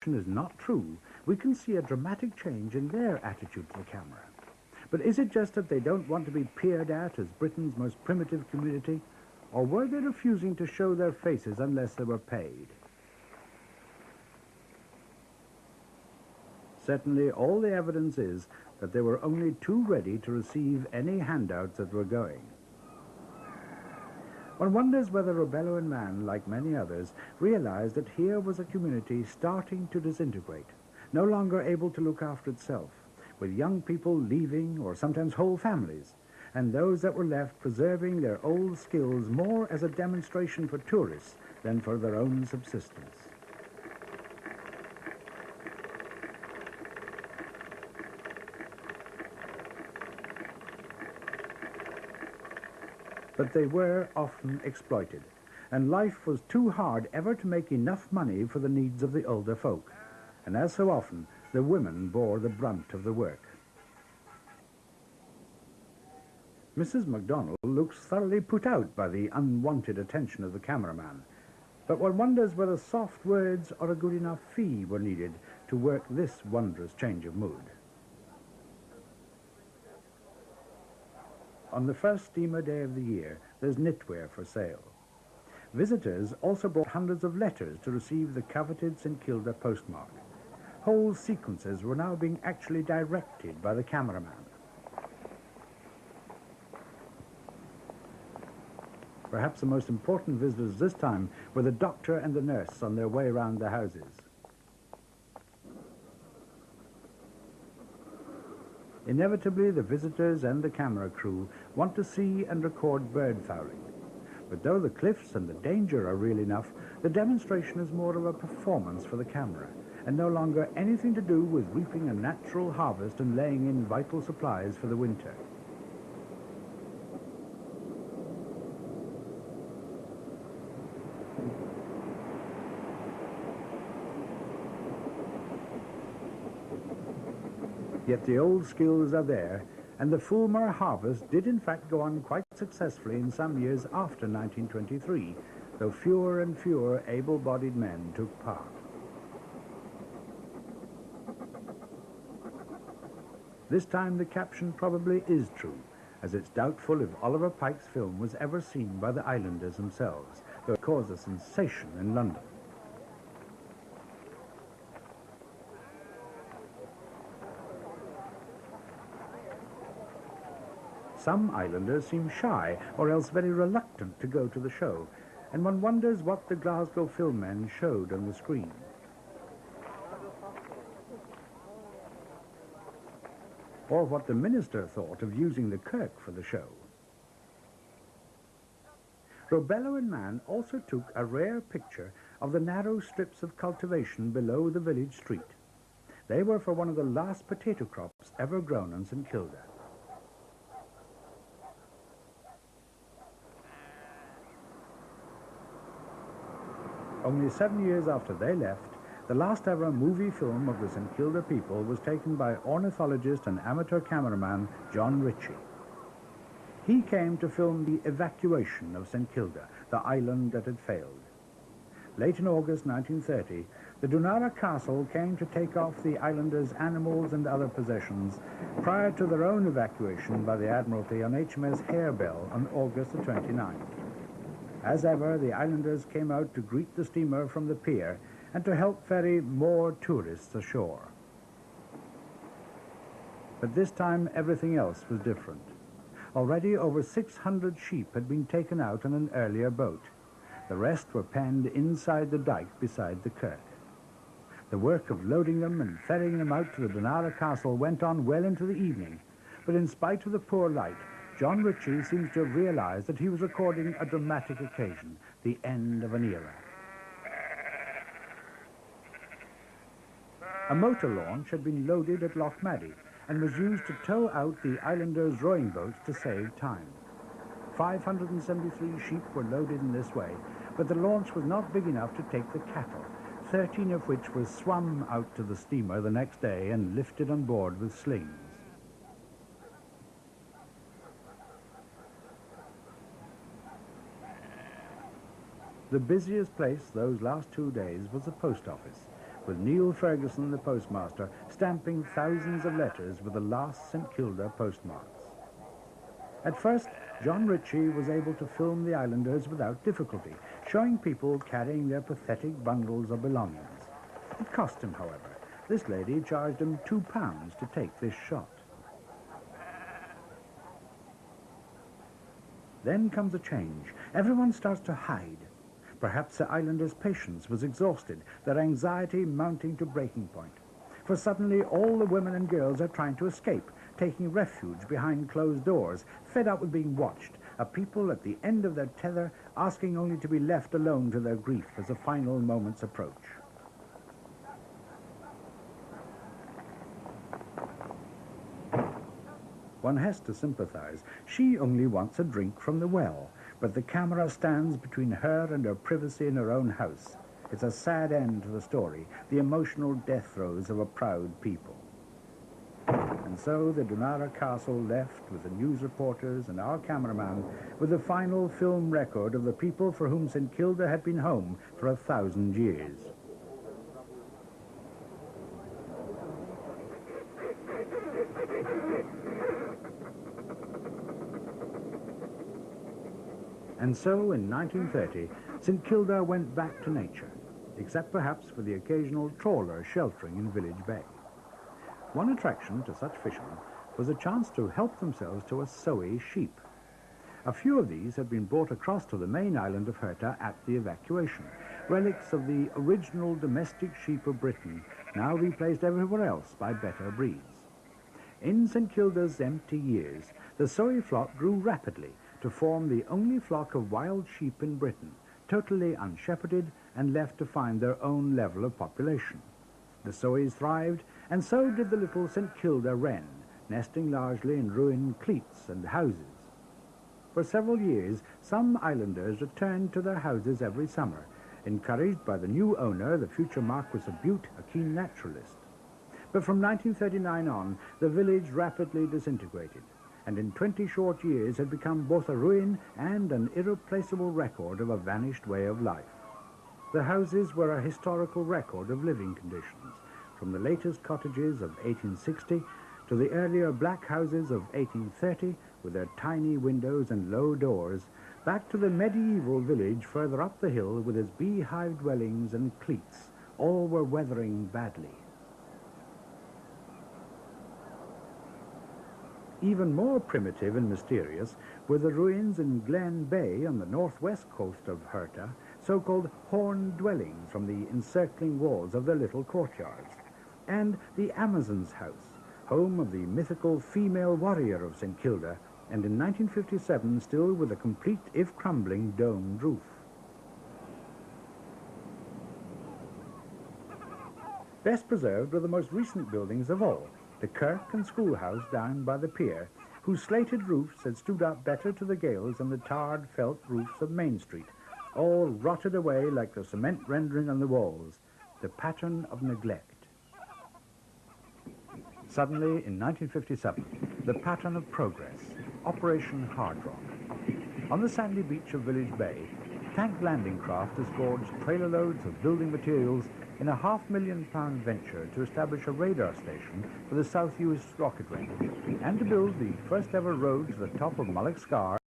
description is not true, we can see a dramatic change in their attitude to the camera. But is it just that they don't want to be peered at as Britain's most primitive community, or were they refusing to show their faces unless they were paid? Certainly, all the evidence is that they were only too ready to receive any handouts that were going. One wonders whether Robello and Mann, like many others, realized that here was a community starting to disintegrate, no longer able to look after itself, with young people leaving, or sometimes whole families, and those that were left preserving their old skills more as a demonstration for tourists than for their own subsistence. But they were often exploited, and life was too hard ever to make enough money for the needs of the older folk, and as so often, the women bore the brunt of the work. Mrs. MacDonald looks thoroughly put out by the unwanted attention of the cameraman, but one wonders whether soft words or a good enough fee were needed to work this wondrous change of mood. On the first steamer day of the year, there's knitwear for sale. Visitors also brought hundreds of letters to receive the coveted St. Kilda postmark. Whole sequences were now being actually directed by the cameraman. Perhaps the most important visitors this time were the doctor and the nurse on their way round the houses. Inevitably, the visitors and the camera crew want to see and record bird fouling. But though the cliffs and the danger are real enough, the demonstration is more of a performance for the camera, and no longer anything to do with reaping a natural harvest and laying in vital supplies for the winter. Yet the old skills are there, and the Fulmar harvest did in fact go on quite successfully in some years after 1923, though fewer and fewer able-bodied men took part. This time the caption probably is true, as it's doubtful if Oliver Pike's film was ever seen by the islanders themselves, though it caused a sensation in London. Some islanders seem shy or else very reluctant to go to the show, and one wonders what the Glasgow film men showed on the screen. Or what the minister thought of using the kirk for the show. Robello and Mann also took a rare picture of the narrow strips of cultivation below the village street. They were for one of the last potato crops ever grown on St. Kilda. Only 7 years after they left, the last ever movie film of the St. Kilda people was taken by ornithologist and amateur cameraman John Ritchie. He came to film the evacuation of St. Kilda, the island that had failed. Late in August 1930, the Dunara Castle came to take off the islanders' animals and other possessions prior to their own evacuation by the Admiralty on HMS Harebell on August the 29th. As ever, the islanders came out to greet the steamer from the pier and to help ferry more tourists ashore. But this time, everything else was different. Already over 600 sheep had been taken out on an earlier boat. The rest were penned inside the dike beside the kirk. The work of loading them and ferrying them out to the Dunara Castle went on well into the evening, but in spite of the poor light, John Ritchie seems to have realized that he was recording a dramatic occasion, the end of an era. A motor launch had been loaded at Lochmaddy and was used to tow out the islanders' rowing boats to save time. 573 sheep were loaded in this way, but the launch was not big enough to take the cattle, 13 of which were swum out to the steamer the next day and lifted on board with slings. The busiest place those last 2 days was the post office, with Neil Ferguson, the postmaster, stamping thousands of letters with the last St Kilda postmarks. At first, John Ritchie was able to film the islanders without difficulty, showing people carrying their pathetic bundles of belongings. It cost him, however. This lady charged him £2 to take this shot. Then comes a change. Everyone starts to hide. Perhaps the islanders' patience was exhausted, their anxiety mounting to breaking point. For suddenly all the women and girls are trying to escape, taking refuge behind closed doors, fed up with being watched, a people at the end of their tether asking only to be left alone to their grief as the final moments approach. One has to sympathize. She only wants a drink from the well, but the camera stands between her and her privacy in her own house. It's a sad end to the story, the emotional death throes of a proud people. And so the Dunara Castle left with the news reporters and our cameraman with the final film record of the people for whom St Kilda had been home for 1,000 years. And so, in 1930, St Kilda went back to nature, except perhaps for the occasional trawler sheltering in Village Bay. One attraction to such fishermen was a chance to help themselves to a sowie sheep. A few of these had been brought across to the main island of Herta at the evacuation, relics of the original domestic sheep of Britain, now replaced everywhere else by better breeds. In St Kilda's empty years, the sowie flock grew rapidly to form the only flock of wild sheep in Britain, totally unshepherded and left to find their own level of population. The sowies thrived, and so did the little St Kilda wren, nesting largely in ruined cleats and houses. For several years, some islanders returned to their houses every summer, encouraged by the new owner, the future Marquis of Bute, a keen naturalist. But from 1939 on, the village rapidly disintegrated, and in 20 short years had become both a ruin and an irreplaceable record of a vanished way of life. The houses were a historical record of living conditions, from the latest cottages of 1860 to the earlier black houses of 1830 with their tiny windows and low doors, back to the medieval village further up the hill with its beehive dwellings and cleats. All were weathering badly. Even more primitive and mysterious were the ruins in Glen Bay on the northwest coast of Herta, so-called horned dwellings from the encircling walls of their little courtyards, and the Amazon's house, home of the mythical female warrior of St Kilda, and in 1957 still with a complete, if crumbling, domed roof. Best preserved were the most recent buildings of all, the kirk and schoolhouse down by the pier, whose slated roofs had stood up better to the gales than the tarred felt roofs of Main Street, all rotted away like the cement rendering on the walls, the pattern of neglect. Suddenly, in 1957, the pattern of progress, Operation Hard Rock. On the sandy beach of Village Bay, tank landing craft disgorged trailer loads of building materials in a £500,000 venture to establish a radar station for the South Uist rocket range and to build the first ever road to the top of Mullock Scar